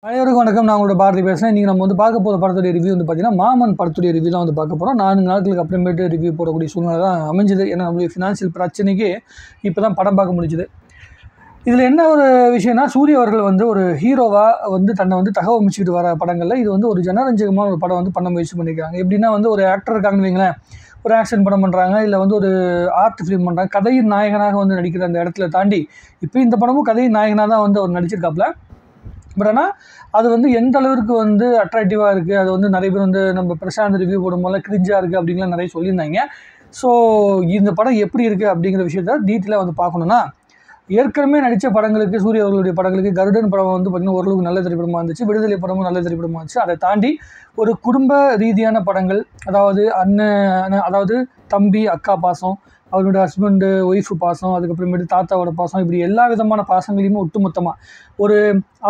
அனைவருக்கும் வணக்கம். நான் உங்களோட பாரதி பேசுகிறேன். இன்றைக்கி நம்ம வந்து பார்க்க போகிற படத்துடைய ரிவ்யூ வந்து பார்த்திங்கன்னா மாமன் படத்துடைய ரிவ்யூ தான் வந்து பார்க்க போகிறோம். 4 நாட்களுக்கு அப்புறமேட்டு ரிவ்யூ போடக்கூடிய சூழ்நிலை தான் அமைஞ்சுது. ஏன்னா நம்மளுடைய ஃபினான்ஷியல் பிரச்சனைக்கு இப்போ தான் படம் பார்க்க முடிஞ்சுது. இதில் என்ன ஒரு விஷயம்னா, சூரிய அவர்கள் வந்து ஒரு ஹீரோவாக வந்து தன்னை வந்து தகவமைச்சிக்கிட்டு வர படங்களில் இது வந்து ஒரு ஜனரஞ்சகமான ஒரு படம் வந்து பண்ண முயற்சி பண்ணியிருக்காங்க. எப்படின்னா வந்து ஒரு ஆக்டர் இருக்காங்கன்னு வைங்களேன், ஒரு ஆக்ஷன் படம் பண்ணுறாங்க, இல்லை வந்து ஒரு ஆர்ட் ஃபிலிம் பண்ணுறாங்க, கதையின் நாயகனாக வந்து நடிக்கிற அந்த இடத்துல தாண்டி இப்போ இந்த படமும் கதையின் நாயகனாக தான் வந்து அவர் நடிச்சிருக்காப்புல. பட் ஆனால் அது வந்து எந்த அளவுக்கு வந்து அட்ராக்டிவாக இருக்குது, அது வந்து நிறைய பேர் வந்து நம்ம பிரசாந்த் ரிவ்யூ போடும்போது கிரிஞ்சாக இருக்குது அப்படிங்கலாம் நிறைய சொல்லியிருந்தாங்க. ஸோ இந்த படம் எப்படி இருக்குது அப்படிங்கிற விஷயத்த டீட்டெயிலாக வந்து பார்க்கணுன்னா, ஏற்கனவே நடித்த படங்களுக்கு, சூரிய அவர்களுடைய படங்களுக்கு கருடன் படம் வந்து பார்த்திங்கன்னா ஓரளவுக்கு நல்ல திரைப்படமாக இருந்துச்சு, விடுதலை படமும் நல்ல திரைப்படமாக இருந்துச்சு. அதை தாண்டி ஒரு குடும்ப ரீதியான படங்கள், அதாவது அதாவது தம்பி அக்கா பாசம், அவருடைய ஹஸ்பண்டு ஒய்ஃபு பாசம், அதுக்கப்புறமேட்டு தாத்தாவோட பாசம், இப்படி எல்லா விதமான பாசங்களையுமே ஒட்டுமொத்தமாக ஒரு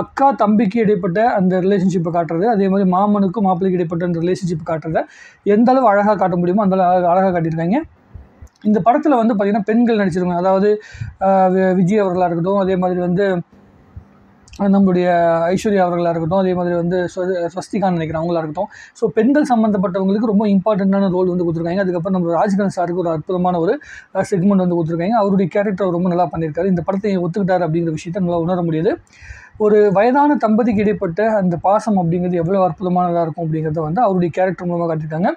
அக்கா தம்பிக்கு இடைப்பட்ட அந்த ரிலேஷன்ஷிப்பை காட்டுறது, அதே மாதிரி மாமனுக்கும் மாப்பிள்ளைக்கு இடைப்பட்ட அந்த ரிலேஷன்ஷிப் காட்டுறதை எந்த அளவு அழகாக காட்ட முடியுமோ அந்த அளவு அழகாக காட்டியிருக்காங்க. இந்த படத்தில் வந்து பார்த்திங்கன்னா பெண்கள் நடிச்சிருக்காங்க. அதாவது விஜய் அவர்களாக இருக்கட்டும், அதே மாதிரி வந்து நம்மளுடைய ஐஸ்வர்யா அவர்களாக இருக்கட்டும், அதே மாதிரி வந்து ஸ்வஸ்திகான்னு நினைக்கிறேன் அவங்களாக இருக்கட்டும். ஸோ பெண்கள் சம்மந்தப்பட்டவங்களுக்கு ரொம்ப இம்பார்ட்டண்ட்டான ரோல் வந்து கொடுத்துருக்காங்க. அதுக்கப்புறம் நம்ம ராஜ்கிரண் சாருக்கு ஒரு அற்புதமான ஒரு செக்மெண்ட் வந்து கொடுத்துருக்காங்க. அவருடைய கேரக்டர் ரொம்ப நல்லா பண்ணியிருக்காரு. இந்த படத்தை ஒத்துக்கிட்டார் அப்படிங்கிற விஷயத்தை நல்லா உணர முடியுது. ஒரு வயதான தம்பதிக்கு இடைப்பட்ட அந்த பாசம் அப்படிங்கிறது எவ்வளோ அற்புதமானதாக இருக்கும் அப்படிங்கிறத வந்து அவருடைய கேரக்டர் மூலமாக காட்டியிருக்காங்க.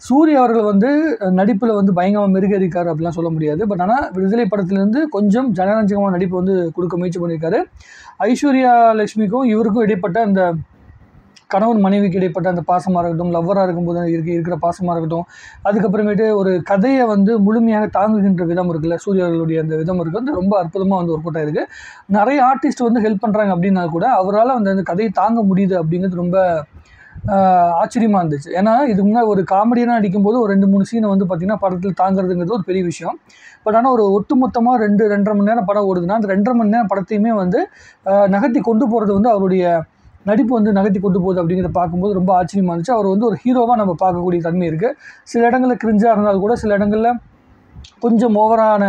சூரிய அவர்கள் வந்து நடிப்பில் வந்து பயங்கரமாக மெருகேறிக்கார் அப்படிலாம் சொல்ல முடியாது. பட் ஆனால் விடுதலை படத்துலேருந்து கொஞ்சம் ஜனரஞ்சகமான நடிப்பு வந்து கொடுக்க முயற்சி பண்ணியிருக்காரு. ஐஸ்வர்யா லட்சுமிக்கும் இவருக்கும் இடைப்பட்ட அந்த கணவன் மனைவிக்கு இடைப்பட்ட அந்த பாசமாக இருக்கட்டும், லவ்வராக இருக்கும்போது இருக்கிற பாசமாக இருக்கட்டும், அதுக்கப்புறமேட்டு ஒரு கதையை வந்து முழுமையாக தாங்குகின்ற விதம் இருக்குல்ல, சூரியர்களுடைய அந்த விதம் இருக்குது, வந்து ரொம்ப அற்புதமாக வந்து ஒர்க் அவுட் ஆகிருக்கு. நிறைய ஆர்டிஸ்ட் வந்து ஹெல்ப் பண்ணுறாங்க அப்படின்னா கூட அவரால் அந்த கதையை தாங்க முடியுது அப்படிங்கிறது ரொம்ப ஆச்சரியமாக இருந்துச்சு. ஏன்னா இதுக்கு முன்னாடி ஒரு காமெடியெலாம் நடிக்கும்போது ஒரு 2-3 சீனை வந்து பார்த்திங்கன்னா படத்தில் தாங்கிறதுங்கிறது ஒரு பெரிய விஷயம். பட் ஆனால் ஒரு ஒட்டுமொத்தமாக 2-2.5 மணி நேரம் படம் ஓடுதுன்னா அந்த 2.5 மணி நேரம் படத்தையுமே வந்து நகர்த்தி கொண்டு போகிறது வந்து அவருடைய நடிப்பு வந்து நகர்த்தி கொண்டு போகுது அப்படிங்கிறத பார்க்கும்போது ரொம்ப ஆச்சரியமாக இருந்துச்சு. அவர் வந்து ஒரு ஹீரோவாக நம்ம பார்க்கக்கூடிய தன்மை இருக்குது. சில இடங்களில் கிரிஞ்சாக இருந்தால் கூட சில இடங்களில் கொஞ்சம் ஓவரான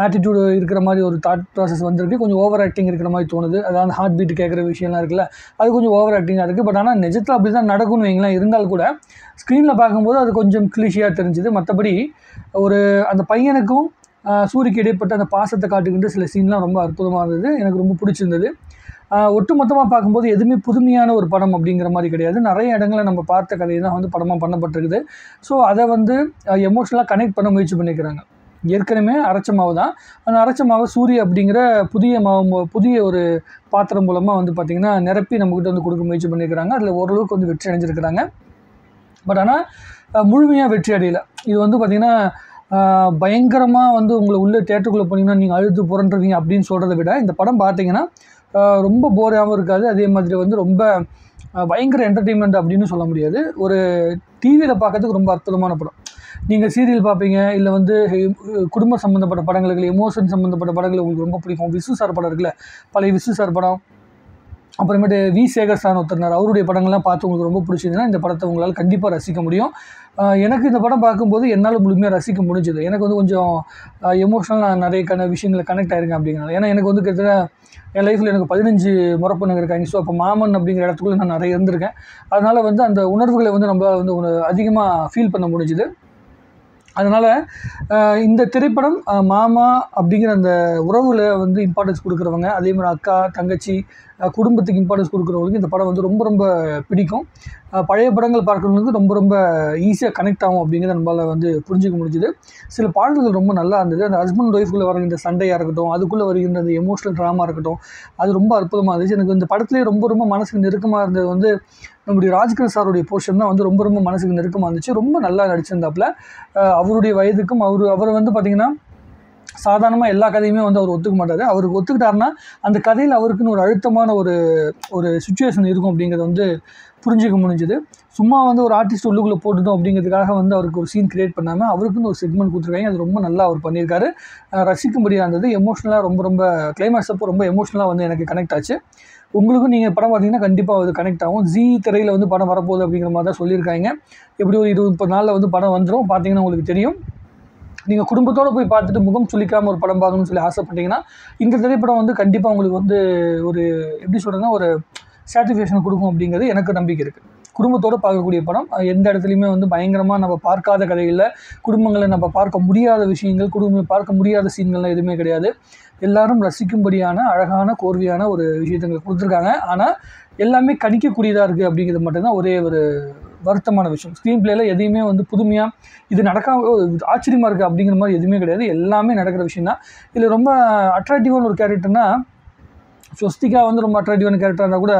ஆட்டிடியூடு இருக்கிற மாதிரி ஒரு தாட் ப்ராசஸ் வந்திருக்கு. கொஞ்சம் ஓவர் ஆக்டிங் இருக்கிற மாதிரி தோணுது. அதாவது ஹார்ட் பீட் கேட்குற விஷயம்லாம் இருக்குல்ல, அது கொஞ்சம் ஓவர் ஆக்டிங்காக இருக்குது. பட் ஆனால் நிஜத்தில் அப்படி தான் நடக்கும்னு வைங்களேன். இருந்தால் கூட ஸ்க்ரீனில் பார்க்கும்போது அது கொஞ்சம் கிளிஷியாக தெரிஞ்சுது. மற்றபடி ஒரு அந்த பையனுக்கும் சூரிக்கு இடைப்பட்ட அந்த பாசத்தை காட்டுகின்ற சில சீன்லாம் ரொம்ப அற்புதமாக இருந்தது. எனக்கு ரொம்ப பிடிச்சிருந்தது. ஒட்டுமொத்தமாக பார்க்கும்போது எதுவுமே புதுமையான ஒரு படம் அப்படிங்கிற மாதிரி கிடையாது. நிறைய இடங்களில் நம்ம பார்த்த கதையை தான் வந்து படமாக பண்ணப்பட்டிருக்குது. ஸோ அதை வந்து எமோஷ்னலாக கனெக்ட் பண்ண முயற்சி பண்ணிக்கிறாங்க. ஏற்கனவே அரைச்ச மாவு தான். அந்த அரைச்ச மாவை சூரிய அப்படிங்கிற புதிய ஒரு பாத்திரம் மூலமாக வந்து பார்த்திங்கன்னா நிரப்பி நம்மக்கிட்ட வந்து கொடுக்க முயற்சி பண்ணியிருக்கிறாங்க. அதில் ஓரளவுக்கு வந்து வெற்றி அடைஞ்சிருக்கிறாங்க. பட் ஆனால் முழுமையாக வெற்றி அடையலை. இது வந்து பார்த்திங்கன்னா பயங்கரமாக வந்து உங்களை உள்ளே தேட்டருக்குள்ளே போனீங்கன்னா நீங்கள் அழுது புரண்டுருவீங்க அப்படின்னு சொல்கிறத விட இந்த படம் பார்த்திங்கன்னா ரொம்ப போராகவும் இருக்காது. அதே மாதிரி வந்து ரொம்ப பயங்கர என்டர்டெயின்மெண்ட் அப்படின்னு சொல்ல முடியாது. ஒரு டிவியில் பார்க்கறதுக்கு ரொம்ப அற்புதமான படம். நீங்கள் சீரியல் பார்ப்பீங்க, இல்லை வந்து குடும்ப சம்மந்தப்பட்ட படங்களுக்கு, எமோஷன் சம்மந்தப்பட்ட படங்கள் உங்களுக்கு ரொம்ப பிடிக்கும். விசு சார் படம் இருக்குல்ல, பழைய விசு சார் படம், அப்புறமேட்டு வி சேகர் சார் ஒருத்தர் அவருடைய படங்கள்லாம் பார்த்து உங்களுக்கு ரொம்ப பிடிச்சதுன்னா இந்த படத்தை உங்களால் கண்டிப்பாக ரசிக்க முடியும். எனக்கு இந்த படம் பார்க்கும்போது என்னால் முழுமையாக ரசிக்க முடிஞ்சது. எனக்கு வந்து கொஞ்சம் எமோஷ்னலாக நான் நிறைய விஷயங்களை கனெக்ட் ஆகிருக்கேன் அப்படிங்கிறனால. ஏன்னா எனக்கு வந்து கிட்டத்தட்ட என் லைஃப்பில் எனக்கு 15 முறப்பொண்ணுங்க இருக்காங்க. ஸோ அப்போ மாமன் அப்படிங்கிற இடத்துக்குள்ளே நான் நிறைய இருந்திருக்கேன். அதனால் வந்து அந்த உணர்வுகளை வந்து நம்மளால் வந்து அதிகமாக ஃபீல் பண்ண முடிஞ்சுது. அதனால் இந்த திரைப்படம் மாமா அப்படிங்கிற அந்த உறவுல வந்து இம்பார்ட்டன்ஸ் கொடுக்குறவங்க, அதே மாதிரி அக்கா தங்கச்சி குடும்பத்துக்கு இம்பார்ட்டன்ஸ் கொடுக்குறவங்களுக்கு இந்த படம் வந்து ரொம்ப ரொம்ப பிடிக்கும். பழைய படங்கள் பார்க்குறவங்களுக்கு ரொம்ப ரொம்ப ஈஸியாக கனெக்ட் ஆகும் அப்படிங்கிறத நம்மளால் வந்து புரிஞ்சிக்க முடிஞ்சுது. சில பாடல்கள் ரொம்ப நல்லா இருந்தது. அந்த ஹஸ்பண்ட் ஒய்ஃப்குள்ளே வருகின்ற சண்டையாக இருக்கட்டும், அதுக்குள்ளே வருகின்ற அந்த எமோஷனல் ட்ராமா இருக்கட்டும், அது ரொம்ப அற்புதமாக இருந்துச்சு. எனக்கு இந்த படத்துலேயே ரொம்ப ரொம்ப மனசுக்கு நெருக்கமாக இருந்தது வந்து நம்முடைய ராஜ்கிரண் சாருடைய போர்ஷன் தான் வந்து ரொம்ப ரொம்ப மனசுக்கு நெருக்கமாக இருந்துச்சு. ரொம்ப நல்லா நடிச்சிருந்தாப்புல. அவருடைய வயதுக்கும் அவர் வந்து பார்த்திங்கன்னா சாதாரணமாக எல்லா கதையுமே வந்து அவர் ஒத்துக்க மாட்டார். அவருக்கு ஒத்துக்கிட்டாருன்னா அந்த கதையில் அவருக்குன்னு ஒரு அழுத்தமான ஒரு சுச்சுவேஷன் இருக்கும் அப்படிங்கிறத வந்து புரிஞ்சிக்க முடிஞ்சுது. சும்மா வந்து ஒரு ஆர்டிஸ்ட் உள்ளுக்குள்ளே போட்டுட்டோம் அப்படிங்கிறதுக்காக வந்து அவருக்கு ஒரு சீன் கிரியேட் பண்ணாமல் அவருக்குன்னு ஒரு செக்மெண்ட் கொடுத்துருக்காங்க. அது ரொம்ப நல்லா அவர் பண்ணியிருக்காரு. ரசிக்கும்படியாக இருந்தது. எமோஷ்னலாக ரொம்ப ரொம்ப கிளைமேக்ஸ் அப்போ ரொம்ப எமோஷ்னலாக வந்து எனக்கு கனெக்ட் ஆச்சு. உங்களுக்கும் நீங்கள் படம் பார்த்தீங்கன்னா கண்டிப்பாக அது கனெக்ட் ஆகும். ஜீ திரையில் வந்து படம் வரப்போகுது அப்படிங்கிற மாதிரி தான் சொல்லியிருக்காங்க. எப்படி ஒரு 20-30 நாளில் வந்து படம் வந்துடும். பார்த்தீங்கன்னா உங்களுக்கு தெரியும். நீங்கள் குடும்பத்தோடு போய் பார்த்துட்டு முகம் சுளிக்காமல் ஒரு படம் பார்க்கணும்னு சொல்லி ஆசைப்பட்டீங்கன்னா இந்த திரைப்படம் வந்து கண்டிப்பாக உங்களுக்கு வந்து ஒரு எப்படி சொல்கிறதுனா ஒரு சாட்டிஸ்ஃபேக்ஷன் கொடுக்கும் அப்படிங்கிறது எனக்கு நம்பிக்கை இருக்குது. குடும்பத்தோடு பார்க்கக்கூடிய படம். எந்த இடத்துலையுமே வந்து பயங்கரமாக நம்ம பார்க்காத கதைகளில், குடும்பங்களை நம்ம பார்க்க முடியாத விஷயங்கள், குடும்பங்களை பார்க்க முடியாத சீன்கள்லாம் எதுவுமே கிடையாது. எல்லாரும் ரசிக்கும்படியான அழகான கோர்வையான ஒரு விஷயத்தை கொடுத்துருக்காங்க. ஆனால் எல்லாமே கணிக்கக்கூடியதாக இருக்குது அப்படிங்கிறது மட்டும்தான் ஒரே ஒரு வருத்தமான விஷயம். ஸ்க்ரீன் பிளேயில் எதையுமே வந்து புதுமையாக இது ஆச்சரியமாக இருக்குது அப்படிங்கிற மாதிரி எதுவுமே கிடையாது. எல்லாமே நடக்கிற விஷயம் தான். இதில் ரொம்ப அட்ராக்டிவான ஒரு கேரக்டர்னா ஸ்வஸ்திகா வந்து ரொம்ப அட்ராக்டிவான கேரக்டராக இருந்தால் கூட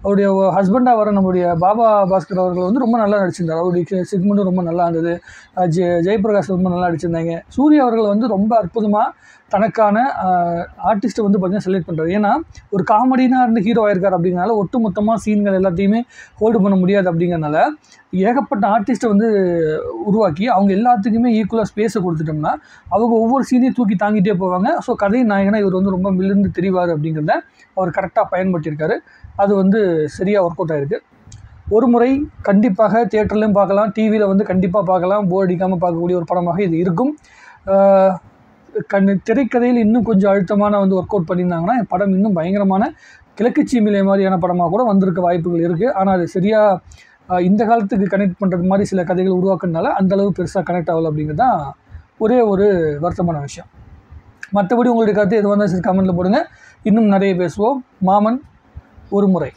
அவருடைய ஹஸ்பண்டாக வர நம்முடைய பாபா பாஸ்கர் அவர்கள் வந்து ரொம்ப நல்லா நடிச்சிருந்தார். அவருடைய செக்மெண்ட்டும் ரொம்ப நல்லா இருந்தது. ஜெயபிரகாஷ் ரொம்ப நல்லா நடிச்சிருந்தாங்க. சூர்யா அவர்கள் வந்து ரொம்ப அற்புதமாக தனக்கான ஆர்டிஸ்ட்டை வந்து பார்த்திங்கன்னா செலக்ட் பண்ணுறாரு. ஏன்னா ஒரு காமெடினா இருந்து ஹீரோ ஆயிருக்கார் அப்படிங்கிறனால ஒட்டு மொத்தமாக சீன்கள் எல்லாத்தையுமே ஹோல்டு பண்ண முடியாது. அப்படிங்கிறனால ஏகப்பட்ட ஆர்டிஸ்ட்டை வந்து உருவாக்கி அவங்க எல்லாத்துக்குமே ஈக்குவலாக ஸ்பேஸை கொடுத்துட்டோம்னா அவங்க ஒவ்வொரு சீனையும் தூக்கி தாங்கிட்டே போவாங்க. ஸோ கதையின் நாயகனா இவர் வந்து ரொம்ப மிளிர்ந்து தெரிவார் அப்படிங்கிறத அவர் கரெக்டாக பயன்படுத்தியிருக்காரு. அது வந்து சரியாக ஒர்க் அவுட் ஆகிருக்கு. ஒரு முறை கண்டிப்பாக தியேட்டர்லையும் பார்க்கலாம், டிவியில் வந்து கண்டிப்பாக பார்க்கலாம், போர் அடிக்காமல் பார்க்கக்கூடிய ஒரு படமாக இது இருக்கும். திரைக்கதையில் இன்னும் கொஞ்சம் அழுத்தமான வந்து ஒர்க் அவுட் பண்ணியிருந்தாங்கன்னா படம் இன்னும் பயங்கரமான கிழக்கு சீமையிலே மாதிரியான படமாக கூட வந்திருக்க வாய்ப்புகள் இருக்குது. ஆனால் அது சரியாக இந்த காலத்துக்கு கனெக்ட் பண்ணுறது மாதிரி சில கதைகள் உருவாக்குறதுனால அந்தளவு பெருசாக கனெக்ட் ஆகலை அப்படிங்கிறது தான் ஒரே ஒரு வருத்தமான விஷயம். மற்றபடி உங்களுடைய கருத்து எதுவாக இருந்தாலும் சரி கமெண்ட்டில் போடுங்க. இன்னும் நிறைய பேசுவோம். மாமன் ஒரு முறை.